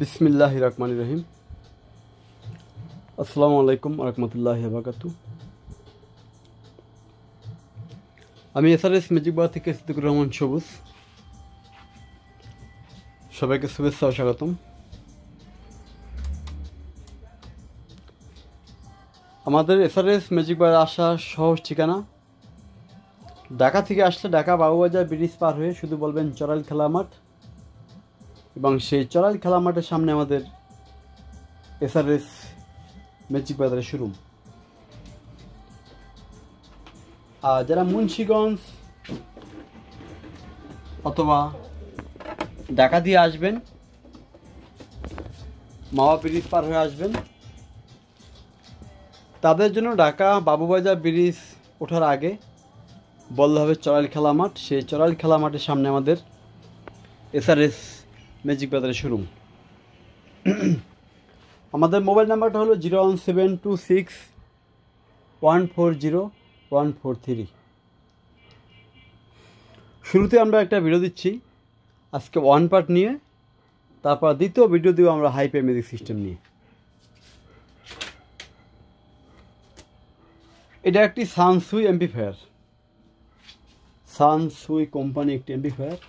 বিসমিল্লাহির রহমানির রহিম। আসসালামু আলাইকুম রহমতুল্লাহি ওয়া বারাকাতুহু। আমি এসআরএস ম্যাজিক বার থেকে সিদ্দিকুর রহমান সবুজ। সবাইকে শুভেচ্ছা ও স্বাগতম। আমাদের এসআরএস ম্যাজিক বার আসার সহজ ঠিকানা, ঢাকা থেকে আসলে ঢাকা বাবুবাজার ব্রিজ পার হয়ে শুধু বলবেন চড়াইল খেলা মাঠ, এবং সেই চড়াইল খেলা মাঠের সামনে আমাদের এসআরএস ম্যাজিক বাজারের শোরুম। আর যারা মুন্সিগঞ্জ অথবা ঢাকা দিয়ে আসবেন, মাওয়া ব্রিজ পার হয়ে আসবেন, তাদের জন্য ঢাকা বাবুবাজার ব্রিজ ওঠার আগে বলতে হবে চড়াইল খেলা মাঠ। সেই চড়াইল খেলা মাঠের সামনে আমাদের এসআরএস ম্যাজিক বাজারের শোরুম। আমাদের মোবাইল নাম্বারটা হলো 01726140143। শুরুতে আমরা একটা ভিডিও দিচ্ছি আজকে ওয়ান পার্ট নিয়ে, তারপর দ্বিতীয় ভিডিও দিব আমরা হাইপাই ম্যাজিক সিস্টেম নিয়ে। এটা একটি সানসুই এমপ্লিফায়ার, সানসুই কোম্পানি একটি এমপ্লিফায়ার।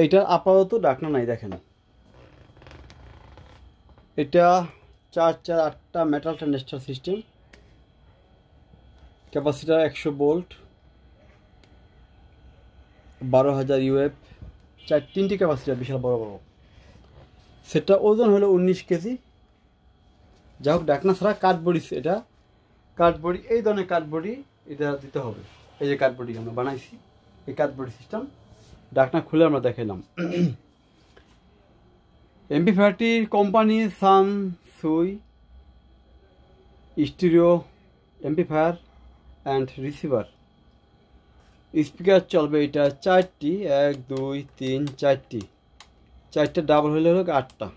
এইটার আপাতত ডাকনা নাই, দেখেন। এটা 448টা metal transistor system, capacitor 100 volt, 12,000 UF, তিনটি ক্যাপাসিটার বিশাল বড় বড়। সেটা ওজন হলো 19 কেজি। যাই হোক, ডাকনা ছাড়া কাঠবড়ি, এটা কাঠবড়ি, এই ধরনের কাঠবড়ি এটা দিতে হবে। এই যে কাঠবড়ি আমরা বানাইছি, এই কাঠবড়ি সিস্টেম। ডাকনা খুলে আমরা দেখাইলাম। এমপ্লিফায়ারটির company Sansui stereo amplifier and receiver. Speaker চলবে এটা 4টি, 1 2 3 4টি, 4টে ডাবল হলে হোক 8টা।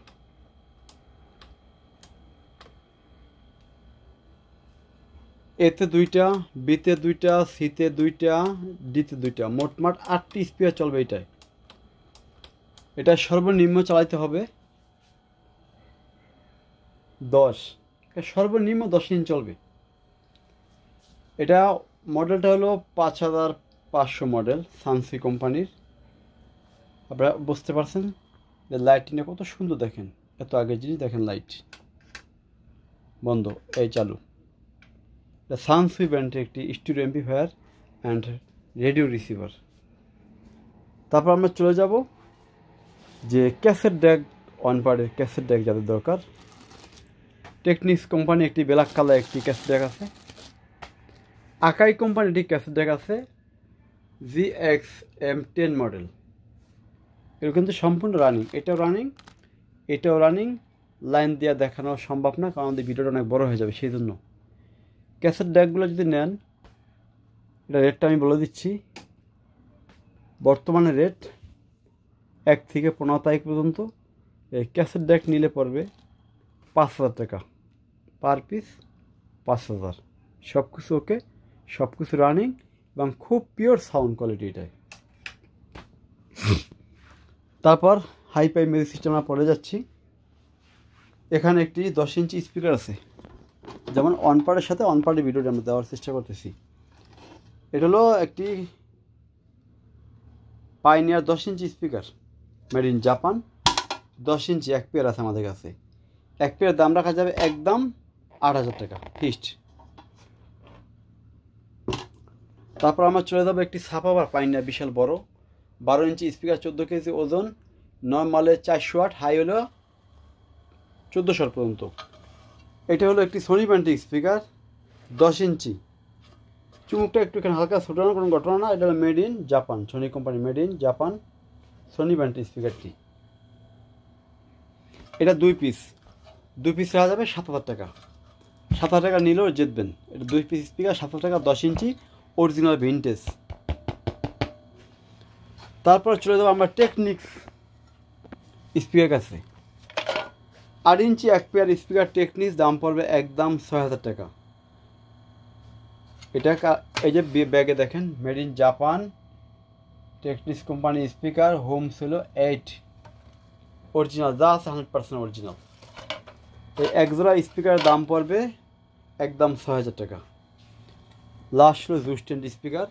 এতে 2টা, বিতে 2টা, সিতে 2টা, ডিতে 2টা, মোটমাট 8টি স্পিকার চলবে এটায়। এটা সর্বনিম্ন চালাইতে হবে 10, সর্বনিম্ন 10 ইঞ্চ চলবে। এটা মডেলটা হলো 5500 মডেল, সানসুই কোম্পানির। আপনারা বুঝতে পারছেন যে লাইটিংটা কত সুন্দর, দেখেন। এত আগের জিনিস, দেখেন লাইট বন্ধ, এই চালু। এটা সানসুই ব্র্যান্ডের একটি studio amplifier and radio receiver. তারপর আমরা চলে যাব যে ক্যাসেট ড্যাক, ওয়ান পার্টের ক্যাসেট ড্যাক যাদের দরকার। টেকনিক্স কোম্পানি একটি ব্ল্যাক কালার একটি ক্যাসেট ড্যাক আছে। আকাই কোম্পানির একটি ক্যাসেট ড্যাক আছে, GXM10 মডেল। এগুলো কিন্তু সম্পূর্ণ রানিং, এটাও রানিং, এটাও রানিং। লাইন দিয়ে দেখানো সম্ভব না, কারণ আমাদের ভিডিওটা অনেক বড় হয়ে যাবে। সেই জন্য ক্যাসেট ড্যাকগুলো যদি নেন, এটা রেটটা আমি বলে দিচ্ছি। বর্তমানে রেট 1 থেকে 15 তারিখ পর্যন্ত এই ক্যাসেট ড্যাক নিলে পড়বে 5,000 টাকা পার পিস, 5,000। সব কিছু ওকে, সব কিছু রানিং এবং খুব পিওর সাউন্ড কোয়ালিটি এটাই। তারপর হাইপাই মিউজিক সিস্টেম আমরা পড়ে যাচ্ছি। এখানে একটি 10 ইঞ্চি স্পিকার আছে, যেমন অন পার্টের সাথে অন পার্টের ভিডিওটা আমরা দেওয়ার চেষ্টা করতেছি। এটা হলো একটি pioneer 10 inch speaker, made in Japan. 10 ইঞ্চি এক পেয়ার আছে আমাদের কাছে। এক পেয়ার দাম রাখা যাবে একদম 8,000 টাকা ফিক্সড। তারপর আমরা চলে যাবো একটি সাপাবার পাইনিয়ার, বিশাল বড় 12 ইঞ্চি স্পিকার, 14 কেজি ওজন, নর্মালে 400 ওয়াট, হাই হলো 1400 পর্যন্ত। এটা হলো একটি সোনি ব্র্যান্ডের স্পিকার, 10 ইঞ্চি। চুমুকটা একটু এখানে হালকা ছোটানোর কোনো ঘটনা না। এটা হলো made in Japan, Sony company, made in Japan, Sony ব্র্যান্ডের স্পিকারটি। এটা 2 পিস রাখা যাবে 7,000 টাকা। 7,000 টাকা নিলেও জিতবেন। এটা 2 পিস স্পিকার, 7,000 টাকা, 10 ইঞ্চি, অরিজিনাল ভিনটেজ। তারপর চলে যাবো আমরা টেকনিক্স স্পিকার কাছে। 8 ইঞ্চি এক পেয়ার স্পিকার টেকনিক্স, দাম পড়বে একদম 6,000 টাকা। এটা এই যে ব্যাগে দেখেন made in Japan techniques company speaker home ছিল 8 অরিজিনাল, যা আছে 100% অরিজিনাল। এই একজোড়া স্পিকারের দাম পড়বে একদম 6000 টাকা। লাস্ট হলো জুস টেন্ট স্পিকার,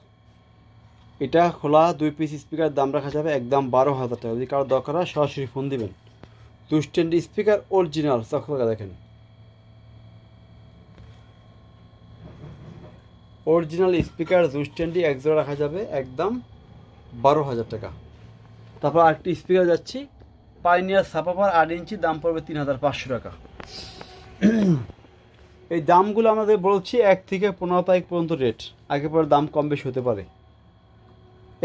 এটা খোলা 2 পিস স্পিকার দাম রাখা যাবে একদম 12,000 টাকা। যদি কারো দরকার হয় সরাসরি ফোন দিবেন। জুস টেন্ট স্পিকার অরিজিনাল চকচকা দেখেন, অরিজিনাল স্পিকার জুস টেন্টি একজোড়া রাখা যাবে একদম 12,000 টাকা। তারপর আরেকটি স্পিকার যাচ্ছি পাইনিয়ার সাপাপার 8 ইঞ্চি, দাম পড়বে 3,500 টাকা। এই দামগুলো আমাদের বলছি 1 থেকে 15 তারিখ পর্যন্ত রেট, আগে পরে দাম কম বেশি হতে পারে।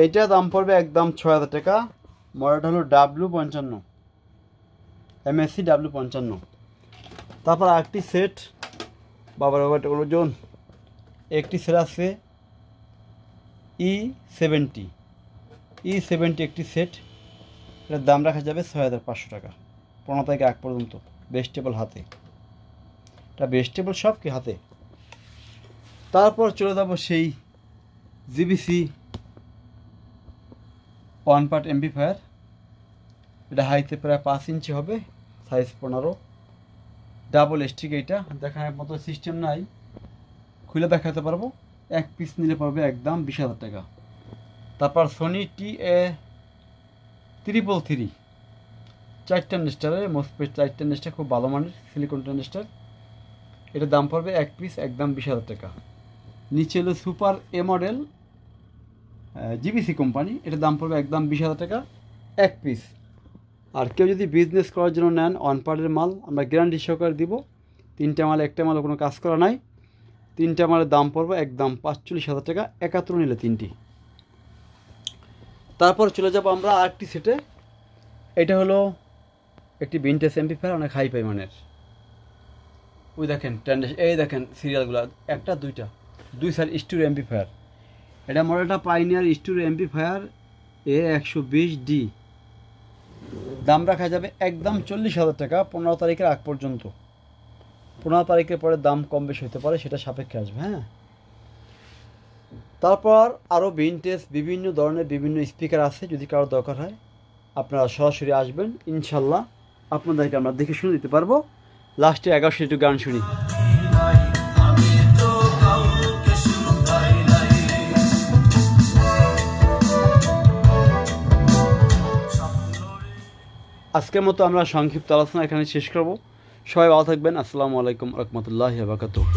এইটা দাম পড়বে একদম 6,000 টাকা। মডেলটা হলো W55 MSC W55। তারপর আরেকটি সেট, বাবার ওজন একটি সেট আছে E70 একটি সেট, এটার দাম রাখা যাবে 6,500 টাকা 15 তারিখ আগ পর্যন্ত। ভেজিটেবল হাতে, এটা ভেজিটেবল সব কি হাতে। তারপর চলে যাব সেই জিবিসি 1 পার্ট এমপ্লিফায়ার, এটা হাইতে প্রায় 5 ইঞ্চি হবে, সাইজ 15, ডাবল স্টিক। এইটা দেখার মতো সিস্টেম নাই, খুলে দেখাতে পারবো। 1 পিস নিলে পড়বে একদম 20,000 টাকা। তারপর সোনি TA333 4 ট্রানজিস্টারের মোসফেট, 4 ট্রানজিস্টার খুব ভালো মানের সিলিকন ট্রানজিস্টার, এটার দাম পড়বে 1 পিস একদম 20,000 টাকা। নিচে হলো super A model GBC company, এটার দাম পড়বে একদম 20,000 টাকা 1 পিস। আর কেউ যদি বিজনেস করার জন্য নেন 1 পার্টের মাল আমরা গ্যারান্টি সহকারে দিব। 3টা মাল, একটা মালও কোনো কাজ করা নাই। 3টা মালের দাম পড়বে একদম 45,000 টাকা 71 নিলে 3টি। তারপর চলে যাব আমরা আরেকটি সেটে, এটা হলো একটি ভিনটেজ এমপ্লিফায়ার, অনেক হাই ফাই মানের। ওই দেখেন এই দেখেন সিরিয়ালগুলো, একটা দুইটা, 2 সাইড স্টুডিও এমপ্লিফায়ার। এটা মডেলটা পাইনিয়ার স্টুডিও এমপ্লিফায়ার A120D, দাম রাখা যাবে একদম 40,000 টাকা 15 তারিখের আগ পর্যন্ত। 15 তারিখের পরে দাম কম বেশি হতে পারে, সেটা সাপেক্ষে আসবে। হ্যাঁ, তারপর আরও ভিনটেজ বিভিন্ন ধরনের বিভিন্ন স্পিকার আছে, যদি কারো দরকার হয় আপনারা সরাসরি আসবেন, ইনশাল্লাহ আপনাদেরকে আমরা দেখে শুনে দিতে পারবো। লাস্টে 1100 একটু গান শুনি। আজকের মতো আমরা সংক্ষিপ্ত আলোচনা এখানে শেষ করব। সবাই ভালো থাকবেন। আসসালামু আলাইকুম রহমতুল্লাহি ওয়া বারাকাতুহু।